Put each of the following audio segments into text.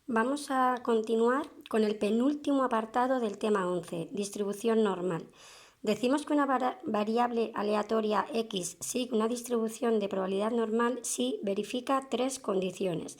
Vamos a continuar con el penúltimo apartado del tema 11, distribución normal. Decimos que una variable aleatoria x sigue una distribución de probabilidad normal si verifica tres condiciones.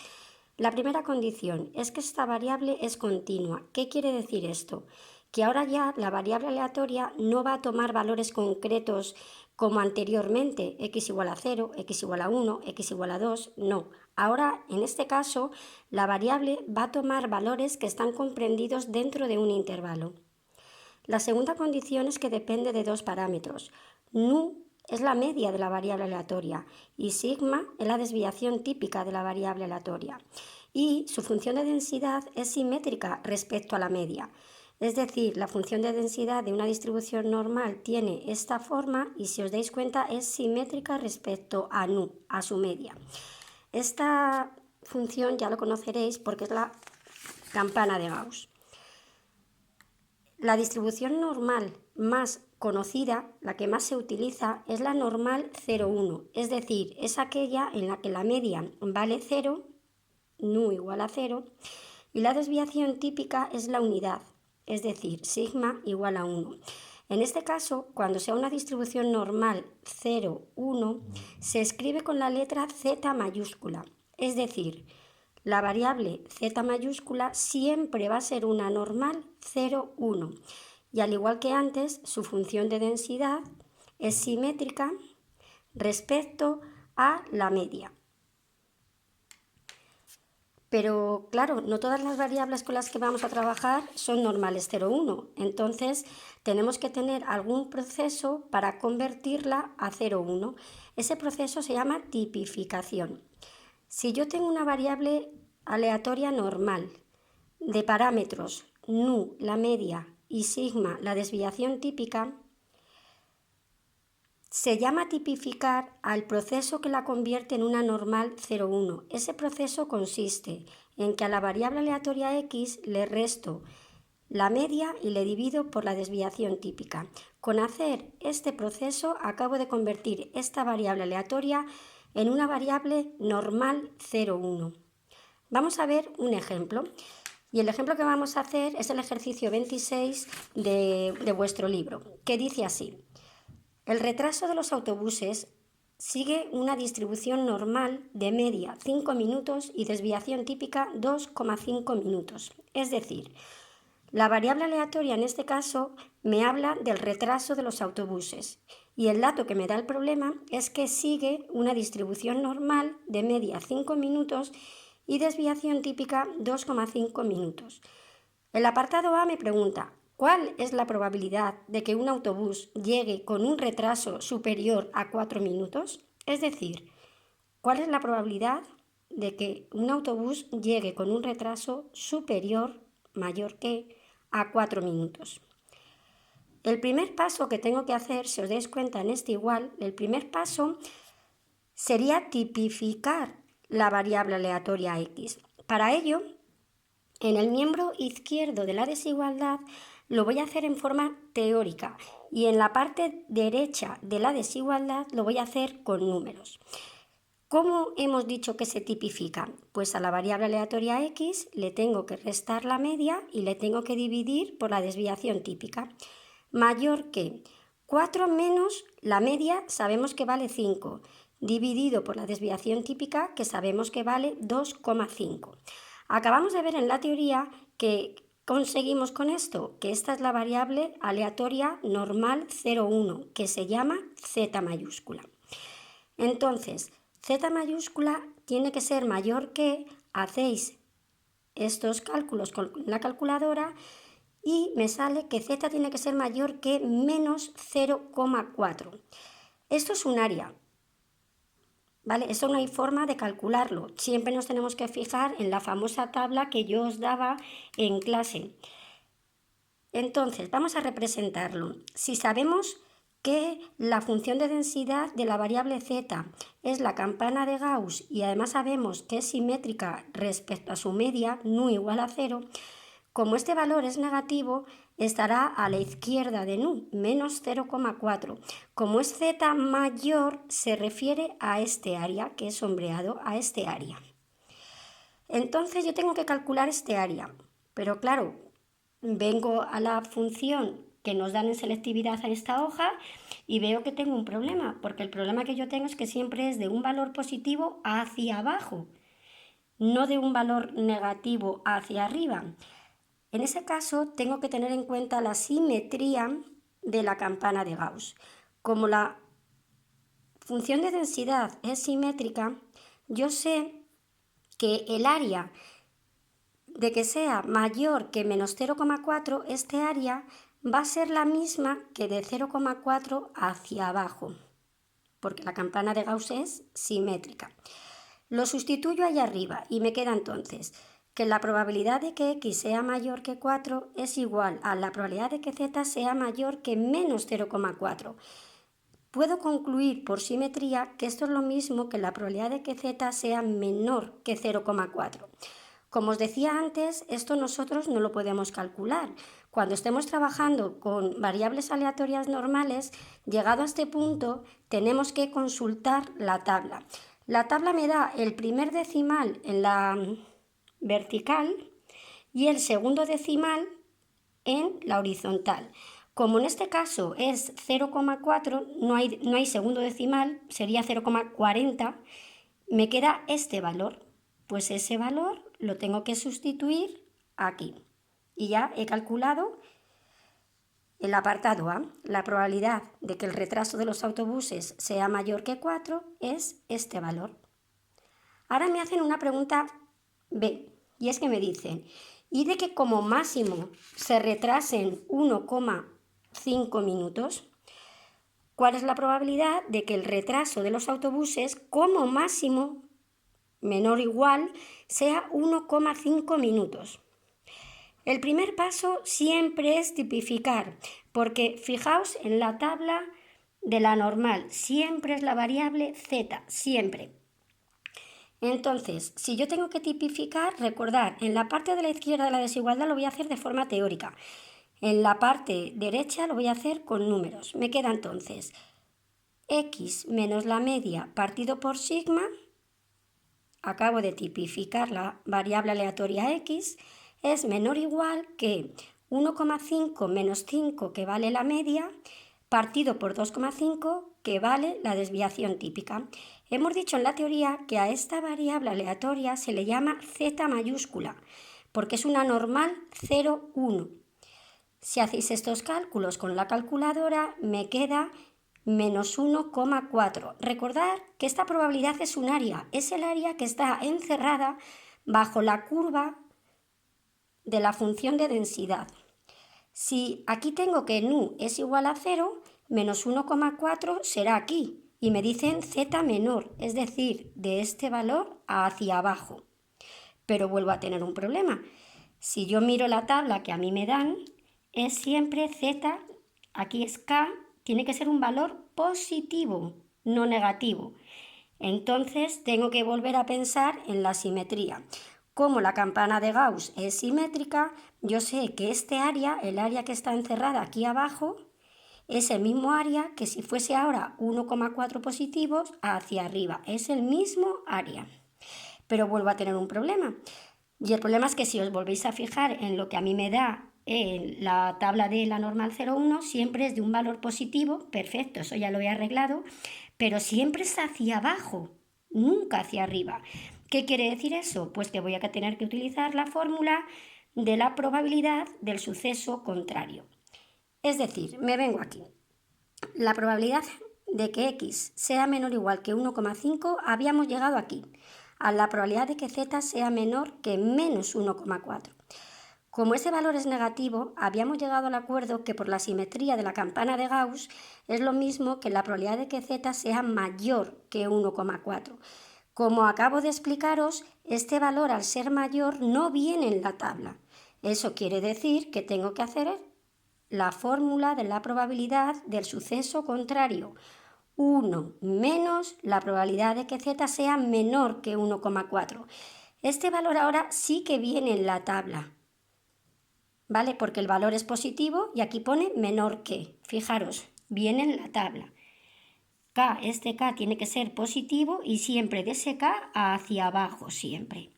La primera condición es que esta variable es continua. ¿Qué quiere decir esto? Que ahora ya la variable aleatoria no va a tomar valores concretos como anteriormente, x igual a 0, x igual a 1, x igual a 2, no. Ahora, en este caso, la variable va a tomar valores que están comprendidos dentro de un intervalo. La segunda condición es que depende de dos parámetros. Nu es la media de la variable aleatoria y sigma es la desviación típica de la variable aleatoria. Y su función de densidad es simétrica respecto a la media. Es decir, la función de densidad de una distribución normal tiene esta forma y si os dais cuenta es simétrica respecto a nu, a su media. Esta función ya lo conoceréis porque es la campana de Gauss. La distribución normal más conocida, la que más se utiliza, es la normal 0,1, es decir, es aquella en la que la media vale 0, nu igual a 0, y la desviación típica es la unidad, es decir, sigma igual a 1. En este caso, cuando sea una distribución normal 0, 1, se escribe con la letra z mayúscula, es decir, la variable z mayúscula siempre va a ser una normal 0, 1. Y al igual que antes, su función de densidad es simétrica respecto a la media. Pero claro, no todas las variables con las que vamos a trabajar son normales 0, 1. Entonces tenemos que tener algún proceso para convertirla a 0, 1. Ese proceso se llama tipificación. Si yo tengo una variable aleatoria normal de parámetros nu, la media, y sigma, la desviación típica, se llama tipificar al proceso que la convierte en una normal 0,1. Ese proceso consiste en que a la variable aleatoria x le resto la media y le divido por la desviación típica. Con hacer este proceso acabo de convertir esta variable aleatoria en una variable normal 0,1. Vamos a ver un ejemplo. Y el ejemplo que vamos a hacer es el ejercicio 26 de vuestro libro, que dice así. El retraso de los autobuses sigue una distribución normal de media 5 minutos y desviación típica 2,5 minutos. Es decir, la variable aleatoria en este caso me habla del retraso de los autobuses y el dato que me da el problema es que sigue una distribución normal de media 5 minutos y desviación típica 2,5 minutos. El apartado A me pregunta, ¿cuál es la probabilidad de que un autobús llegue con un retraso superior a 4 minutos? Es decir, ¿cuál es la probabilidad de que un autobús llegue con un retraso superior, mayor que, a 4 minutos? El primer paso que tengo que hacer, si os dais cuenta en este igual, el primer paso sería tipificar la variable aleatoria x. Para ello, en el miembro izquierdo de la desigualdad lo voy a hacer en forma teórica y en la parte derecha de la desigualdad lo voy a hacer con números. ¿Cómo hemos dicho que se tipifica? Pues a la variable aleatoria x le tengo que restar la media y le tengo que dividir por la desviación típica. Mayor que 4 menos la media sabemos que vale 5, dividido por la desviación típica que sabemos que vale 2,5. Acabamos de ver en la teoría que conseguimos con esto, que esta es la variable aleatoria normal 0,1, que se llama z mayúscula. Entonces, z mayúscula tiene que ser mayor que, hacéis estos cálculos con la calculadora y me sale que z tiene que ser mayor que menos 0,4. Esto es un área, ¿vale? Eso no hay forma de calcularlo. Siempre nos tenemos que fijar en la famosa tabla que yo os daba en clase. Entonces, vamos a representarlo. Si sabemos que la función de densidad de la variable z es la campana de Gauss y además sabemos que es simétrica respecto a su media, nu igual a 0, como este valor es negativo, estará a la izquierda de nu, menos 0,4. Como es z mayor, se refiere a este área, que es sombreado, a este área. Entonces yo tengo que calcular este área, pero claro, vengo a la función que nos dan en selectividad a esta hoja y veo que tengo un problema, porque el problema que yo tengo es que siempre es de un valor positivo hacia abajo, no de un valor negativo hacia arriba. En ese caso tengo que tener en cuenta la simetría de la campana de Gauss. Como la función de densidad es simétrica, yo sé que el área de que sea mayor que menos 0,4, este área va a ser la misma que de 0,4 hacia abajo, porque la campana de Gauss es simétrica. Lo sustituyo allá arriba y me queda entonces que la probabilidad de que x sea mayor que 4 es igual a la probabilidad de que z sea mayor que menos 0,4. Puedo concluir por simetría que esto es lo mismo que la probabilidad de que z sea menor que 0,4. Como os decía antes, esto nosotros no lo podemos calcular. Cuando estemos trabajando con variables aleatorias normales, llegado a este punto, tenemos que consultar la tabla. La tabla me da el primer decimal en la vertical y el segundo decimal en la horizontal. Como en este caso es 0,4, no hay segundo decimal, sería 0,40, me queda este valor. Pues ese valor lo tengo que sustituir aquí. Y ya he calculado el apartado A. La probabilidad de que el retraso de los autobuses sea mayor que 4 es este valor. Ahora me hacen una pregunta B, y es que me dicen, ¿y de que como máximo se retrasen 1,5 minutos? ¿Cuál es la probabilidad de que el retraso de los autobuses como máximo, menor o igual, sea 1,5 minutos? El primer paso siempre es tipificar, porque fijaos en la tabla de la normal, siempre es la variable z, siempre. Entonces, si yo tengo que tipificar, recordad, en la parte de la izquierda de la desigualdad lo voy a hacer de forma teórica. En la parte derecha lo voy a hacer con números. Me queda entonces x menos la media partido por sigma. Acabo de tipificar la variable aleatoria x. Es menor o igual que 1,5 menos 5, que vale la media, partido por 2,5, que vale la desviación típica. Hemos dicho en la teoría que a esta variable aleatoria se le llama z mayúscula, porque es una normal 0, 1. Si hacéis estos cálculos con la calculadora, me queda menos 1,4. Recordad que esta probabilidad es un área, es el área que está encerrada bajo la curva de la función de densidad. Si aquí tengo que nu es igual a 0, menos 1,4 será aquí, y me dicen z menor, es decir, de este valor hacia abajo. Pero vuelvo a tener un problema. Si yo miro la tabla que a mí me dan, es siempre z, aquí es k, tiene que ser un valor positivo, no negativo. Entonces tengo que volver a pensar en la simetría. Como la campana de Gauss es simétrica, yo sé que este área, el área que está encerrada aquí abajo, es el mismo área que si fuese ahora 1,4 positivos hacia arriba. Es el mismo área. Pero vuelvo a tener un problema. Y el problema es que si os volvéis a fijar en lo que a mí me da en la tabla de la normal 0,1, siempre es de un valor positivo, perfecto, eso ya lo he arreglado, pero siempre es hacia abajo, nunca hacia arriba. ¿Qué quiere decir eso? Pues que voy a tener que utilizar la fórmula de la probabilidad del suceso contrario. Es decir, me vengo aquí. La probabilidad de que x sea menor o igual que 1,5, habíamos llegado aquí, a la probabilidad de que z sea menor que menos 1,4. Como ese valor es negativo, habíamos llegado al acuerdo que por la simetría de la campana de Gauss es lo mismo que la probabilidad de que z sea mayor que 1,4. Como acabo de explicaros, este valor al ser mayor no viene en la tabla. Eso quiere decir que tengo que hacer la fórmula de la probabilidad del suceso contrario. 1 menos la probabilidad de que z sea menor que 1,4. Este valor ahora sí que viene en la tabla, ¿vale? Porque el valor es positivo y aquí pone menor que. Fijaros, viene en la tabla. K, este K tiene que ser positivo y siempre de ese K hacia abajo, siempre.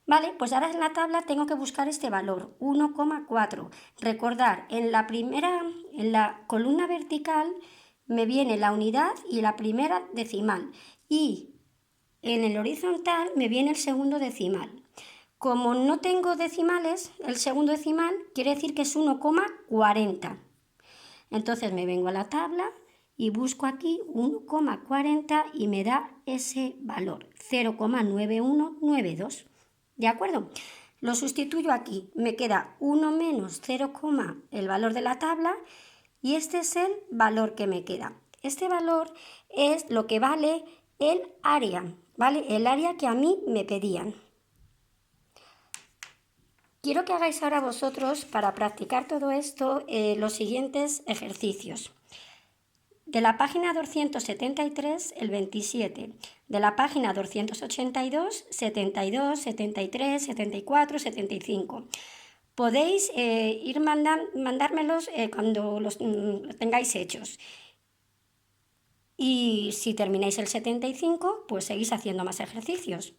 Vale, pues ahora en la tabla tengo que buscar este valor, 1,4. Recordar, en la columna vertical me viene la unidad y la primera decimal. Y en el horizontal me viene el segundo decimal. Como no tengo decimales, el segundo decimal quiere decir que es 1,40. Entonces me vengo a la tabla y busco aquí 1,40 y me da ese valor, 0,9192. ¿De acuerdo? Lo sustituyo aquí, me queda 1 menos 0, el valor de la tabla y este es el valor que me queda. Este valor es lo que vale el área, ¿vale? El área que a mí me pedían. Quiero que hagáis ahora vosotros, para practicar todo esto, los siguientes ejercicios. De la página 273, el 27. De la página 282, 72, 73, 74, 75. Podéis ir mandármelos cuando los tengáis hechos. Y si termináis el 75, pues seguís haciendo más ejercicios.